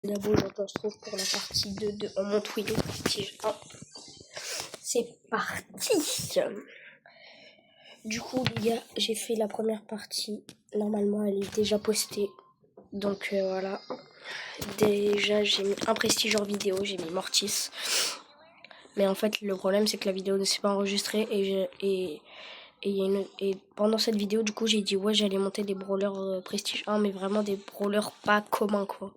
D'abord, on se retrouve pour la partie 2 de On monte Willow Prestige 1. C'est parti. Du coup, les gars, j'ai fait la première partie. Normalement, elle est déjà postée. Donc voilà. Déjà, j'ai mis un prestige en vidéo. J'ai mis Mortis. Mais en fait, le problème, c'est que la vidéo ne s'est pas enregistrée. Et pendant cette vidéo, du coup, j'ai dit ouais, j'allais monter des brawlers prestige 1. Mais vraiment des brawlers pas communs, quoi.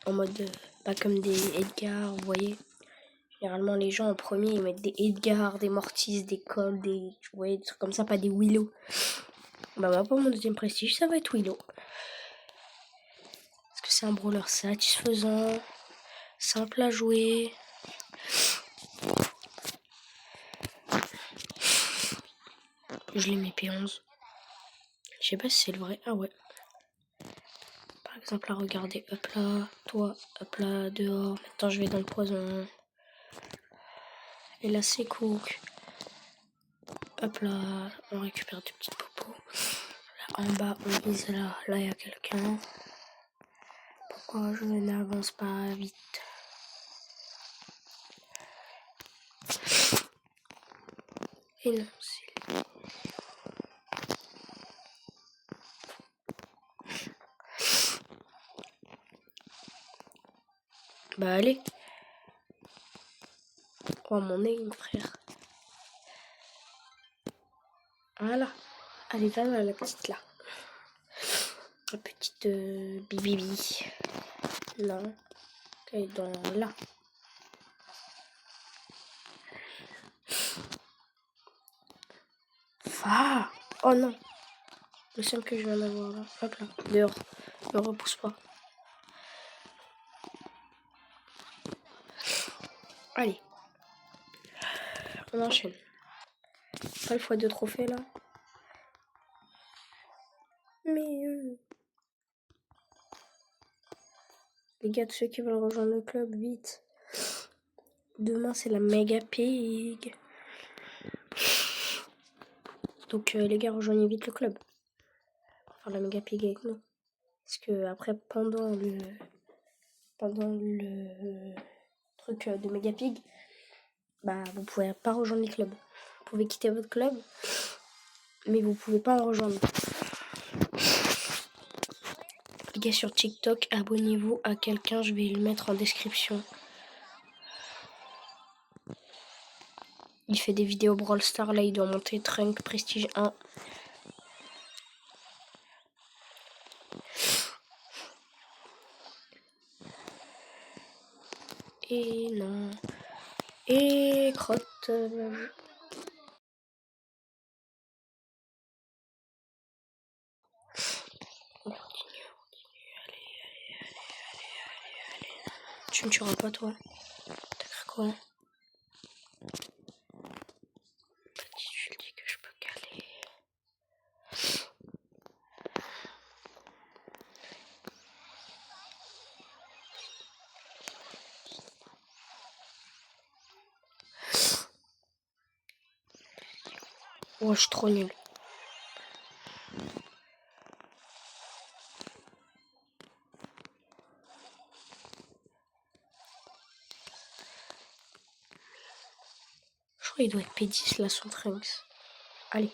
En mode pas comme des Edgar, vous voyez. Généralement, les gens en premier, ils mettent des Edgar, des Mortis, des Colt, des trucs comme ça, pas des Willow. Bah, moi, pour mon deuxième prestige, ça va être Willow. Parce que c'est un brawler satisfaisant, simple à jouer. Je l'ai mis P11. Je sais pas si c'est le vrai. Ah ouais. Par exemple, là, regardez. Hop là, toi, hop là, dehors. Maintenant, je vais dans le poison. Et là, c'est Cook. Hop là, on récupère des petites popos. Là, en bas, on vise là. Là, il y a quelqu'un. Pourquoi je n'avance pas vite? Et non, c'est... Bah allez. Oh mon aigle, frère. Voilà. Allez, va là, la petite là. La petite bibibi. Non. Elle est dans là. Ah. Oh non. Le seul que je viens d'avoir là. Hop là. Dehors. Ne repousse pas. Allez. On enchaîne. Pas le x2 trophée là. Mais les gars, de ceux qui veulent rejoindre le club, vite. Demain, c'est la méga pig. Donc, les gars, rejoignez vite le club. Pour faire la méga pig avec nous. Parce que après, pendant le truc de méga pig, bah, vous pouvez pas rejoindre les clubs. Vous pouvez quitter votre club, mais vous pouvez pas en rejoindre. Les gars, sur TikTok, abonnez-vous à quelqu'un, je vais le mettre en description. Il fait des vidéos Brawl Stars, là il doit monter Trunk Prestige 1. Et non. Et crotte. On continue. Allez. Tu me tueras pas toi. T'as cru quoi? Je lui dis que je peux caler. Oh, je suis trop nul. Je crois qu'il doit être P10 là, son Trunks. Allez.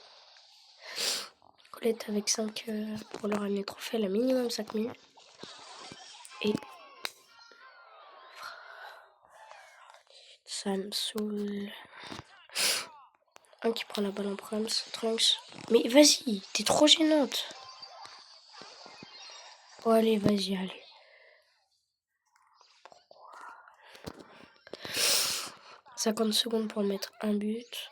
Colette avec 5 pour leur amener trophée, elle a minimum 5000. Et ça me saoule. Un qui prend la balle en prime, Trunks. Mais vas-y, t'es trop gênante. Oh allez, vas-y, allez. 50 secondes pour mettre un but.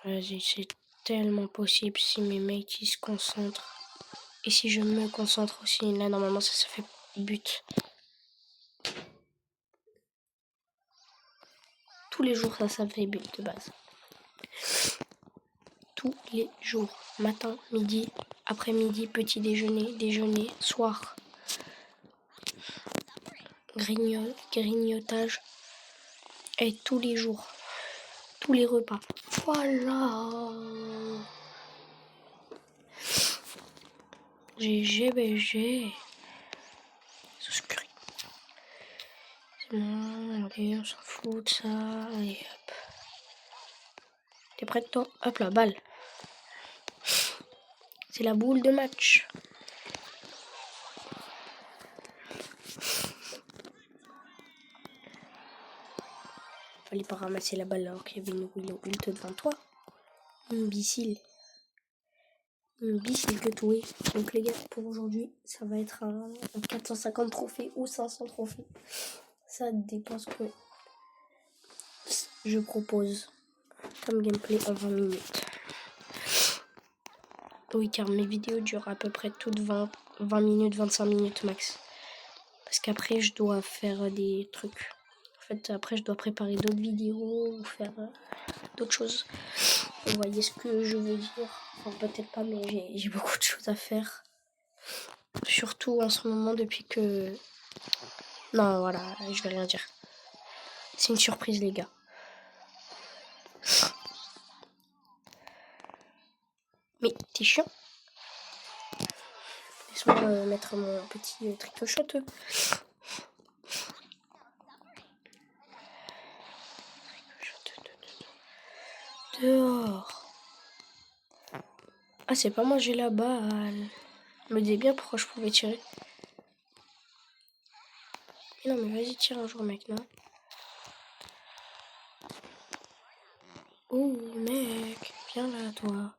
Vas-y, c'est tellement possible si mes mates ils se concentrent. Et si je me concentre aussi, là normalement ça fait but. Tous les jours ça fait but de base. Tous les jours. Matin, midi, après-midi, petit déjeuner, déjeuner, soir. Grignotage. Et tous les jours. Tous les repas. Voilà. GG, BG. Souscrit. C'est bon, allez, on s'en fout de ça. Allez, hop. T'es prêt, toi? Hop là, balle. C'est la boule de match. Fallait pas ramasser la balle alors qu'il y avait une Willow Ult devant toi. Imbécile. Imbécile que tout est. Donc les gars, pour aujourd'hui, ça va être un 450 trophées ou 500 trophées. Ça dépend ce que je propose comme gameplay en 20 minutes. Oui, car mes vidéos durent à peu près toutes 20 minutes, 25 minutes max. Parce qu'après, je dois faire des trucs. En fait, après, je dois préparer d'autres vidéos ou faire d'autres choses. Vous voyez ce que je veux dire? Enfin, peut-être pas, mais j'ai beaucoup de choses à faire. Surtout en ce moment, depuis que... Non, voilà, je vais rien dire. C'est une surprise, les gars. Mais t'es chiant. Laisse-moi mettre mon petit tricochot. Dehors. Ah, c'est pas moi, j'ai la balle. Je me disais bien pourquoi je pouvais tirer. Mais non, mais vas-y, tire un jour, mec, non? Oh, mec, viens là, toi.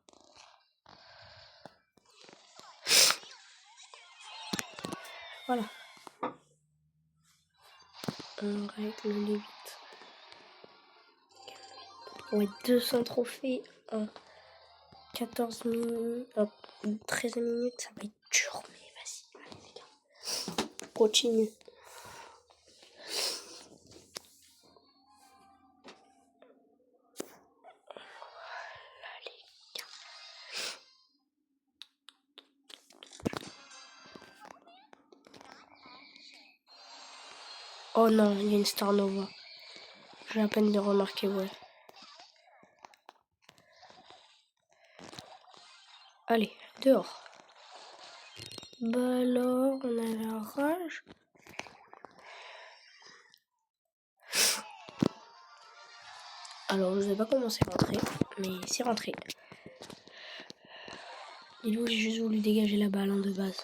Voilà. On règle les vite. Ouais, 200 trophées en 14 minutes, en 13 minutes, ça va être dur, mais vas-y, allez les gars. Continue. Voilà les gars. Oh non, il y a une Star Nova. J'ai à peine de remarquer, ouais. Allez, dehors. Bah alors, on a la rage. Alors, je sais pas comment c'est rentré, mais c'est rentré. Et lui, j'ai juste voulu dégager la balle de base.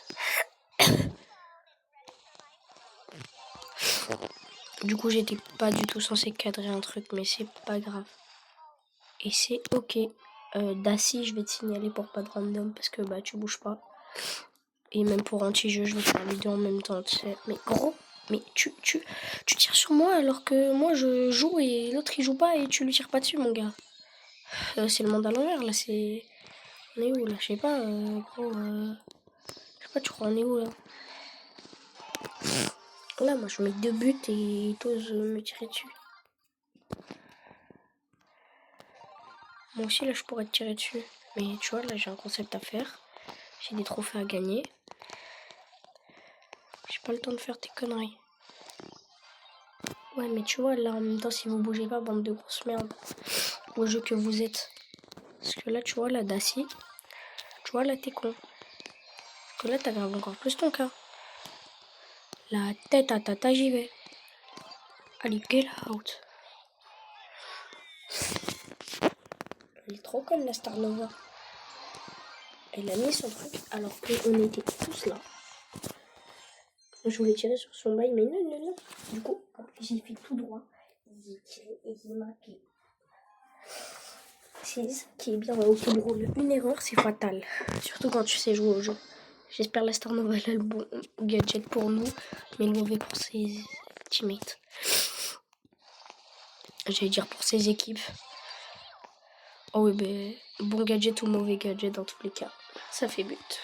Du coup, j'étais pas du tout censé cadrer un truc, mais c'est pas grave. Et c'est ok. Daci, je vais te signaler pour pas de random parce que bah tu bouges pas. Et même pour anti-jeu, je vais faire la vidéo en même temps, tu sais. Mais gros, mais tu tires sur moi alors que moi je joue et l'autre il joue pas et tu lui tires pas dessus, mon gars. C'est le monde à l'envers là, c'est. On est où là? Je sais pas, gros. Je sais pas, tu crois on est où là? Là, moi je mets 2 buts et t'oses me tirer dessus. Moi aussi là je pourrais te tirer dessus. Mais tu vois, là j'ai un concept à faire. J'ai des trophées à gagner. J'ai pas le temps de faire tes conneries. Ouais, mais tu vois, là, en même temps, si vous bougez pas, bande de grosses merdes, au jeu que vous êtes. Parce que là, tu vois, là, Daci, tu vois, là, t'es con. Parce que là, t'aggraves encore plus ton cas. La tête à tata, j'y vais. Allez, get out. Elle est trop conne, la Star Nova. Elle a mis son truc alors qu'on était tous là. Je voulais tirer sur son bail, mais non, non, non. Du coup, j'ai fait tout droit. J'ai tiré et j'ai marqué. C'est ça qui est bien au football. Une erreur, c'est fatal. Surtout quand tu sais jouer au jeu. J'espère la Star Nova a le bon gadget pour nous, mais le mauvais pour ses teammates. J'allais dire pour ses équipes. Oh oui, ben, bon gadget ou mauvais gadget dans tous les cas. Ça fait but.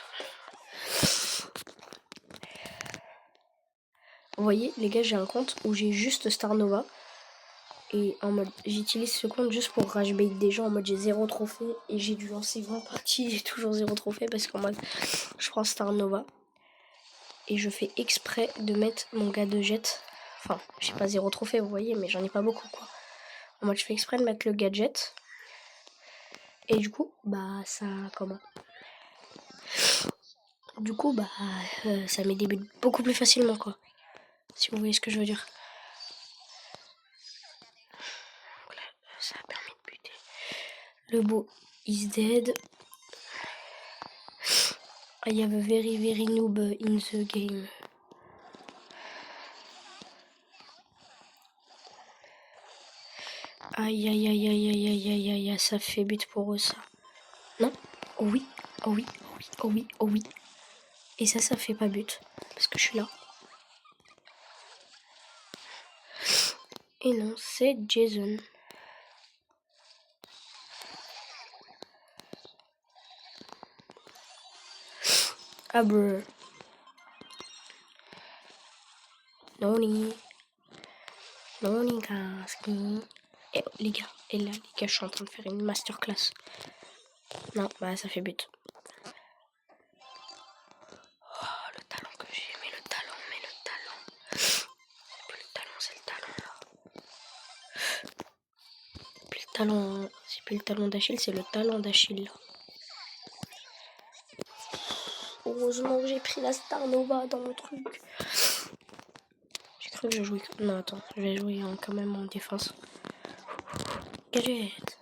Vous voyez, les gars, j'ai un compte où j'ai juste Star Nova. Et en mode, j'utilise ce compte juste pour rage bait des gens en mode j'ai 0 trophée. Et j'ai dû lancer 20 parties, j'ai toujours 0 trophée parce qu'en mode, je prends Star Nova. Et je fais exprès de mettre mon gadget. Enfin, j'ai pas 0 trophée, vous voyez, mais j'en ai pas beaucoup, quoi. En mode, je fais exprès de mettre le gadget. Et du coup, bah, ça... Comment? Du coup, bah, ça met des buts beaucoup plus facilement, quoi. Si vous voyez ce que je veux dire. Le beau is dead. I have a very very noob in the game. Aïe aïe aïe aïe aïe aïe aïe aïe, ça fait but pour eux ça. Non? Oh oui, oh oui, oh oui, oh oui, oh oui. Et ça fait pas but. Parce que je suis là. Et non, c'est Jason. Ah brr. Noni. Noni Kaski. Et les gars, je suis en train de faire une masterclass. Non, bah ça fait but. Oh, le talent que j'ai, mais le talent. C'est plus le talent, c'est le talent là. C'est plus le talent d'Achille, c'est le talent d'Achille là. Heureusement que j'ai pris la Star Nova dans mon truc. J'ai cru que je jouais... Non, attends, je vais jouer quand même en défense. Gadget.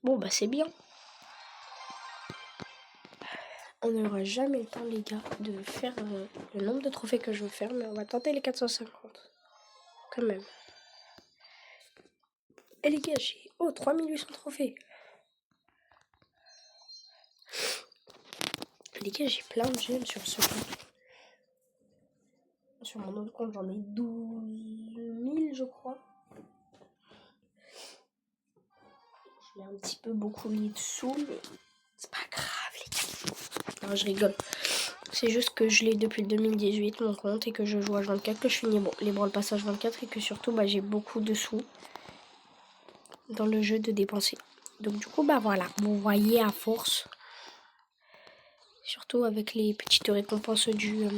Bon, bah c'est bien. On n'aura jamais le temps, les gars, de faire le nombre de trophées que je veux faire, mais on va tenter les 450. Quand même. Et les gars, j'ai... Oh, 3800 trophées. Les gars, j'ai plein de gemmes sur ce compte. Sur mon autre compte, j'en ai 12 000, je crois. Je l'ai un petit peu beaucoup mis dessous, mais c'est pas grave, les gars. Non, je rigole. C'est juste que je l'ai depuis le 2018, mon compte, et que je joue à 24, que je finis les Brawl Passage 24, et que surtout, bah, j'ai beaucoup de sous dans le jeu de dépenser. Donc du coup, bah voilà, vous voyez à force, surtout avec les petites récompenses du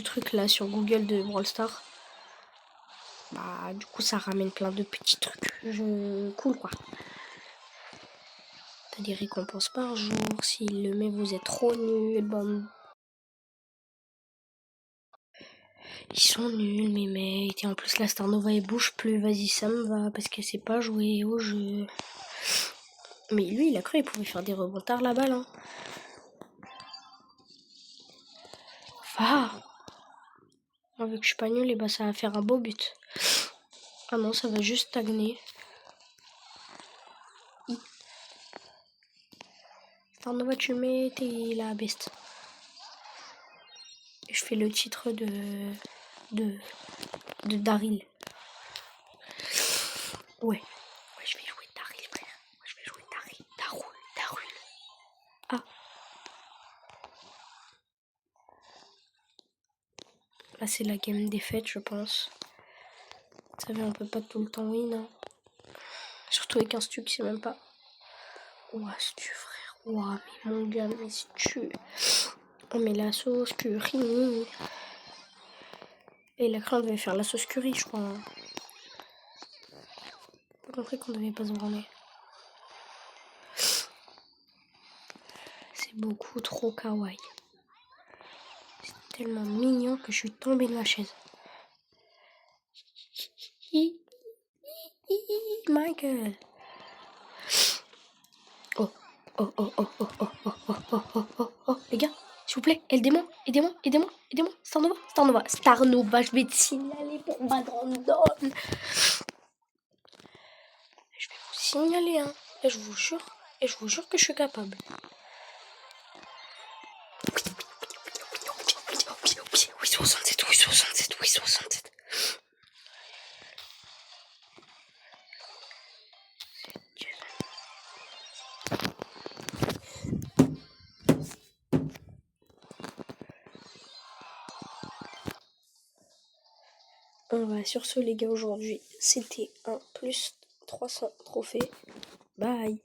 truc là sur Google de Brawl Stars. Bah du coup ça ramène plein de petits trucs cool quoi. T'as des récompenses par jour, s'il le met vous êtes trop nuls, bon. Ils sont nuls mes mecs, et en plus la Star Nova elle bouge plus, vas-y ça me va, parce qu'elle sait pas jouer au jeu. Mais lui il a cru qu'il pouvait faire des rebonds la balle hein. Ah, vu que je suis pas nulle, et bah ça va faire un beau but. Ah non, ça va juste stagner. Star Nova, tu mets, t'es la best. Et je fais le titre de Daryl. Ouais, je vais jouer Daryl, frère. Ouais, je vais jouer Daryl. Darul. Ah. Là, c'est la game des fêtes, je pense. Vous savez, on peut pas tout le temps win. Hein. Surtout avec un stuck, c'est même pas. Ouah, si tu frère. Ouah, mais mon gars, mais si tu. On met la sauce curry. Et la crainte devait faire la sauce curry, je crois. Hein. J'ai compris qu'on devait pas se branler. C'est beaucoup trop kawaii. C'est tellement mignon que je suis tombée de ma chaise. Michael. Oh, les gars, s'il vous plaît, aidez-moi. Star Nova, je vais te signaler pour Bad Random. Je vais vous signaler, hein. Et je vous jure que je suis capable. Oui, 67. Sur ce les gars aujourd'hui, c'était un plus 300 trophées. Bye.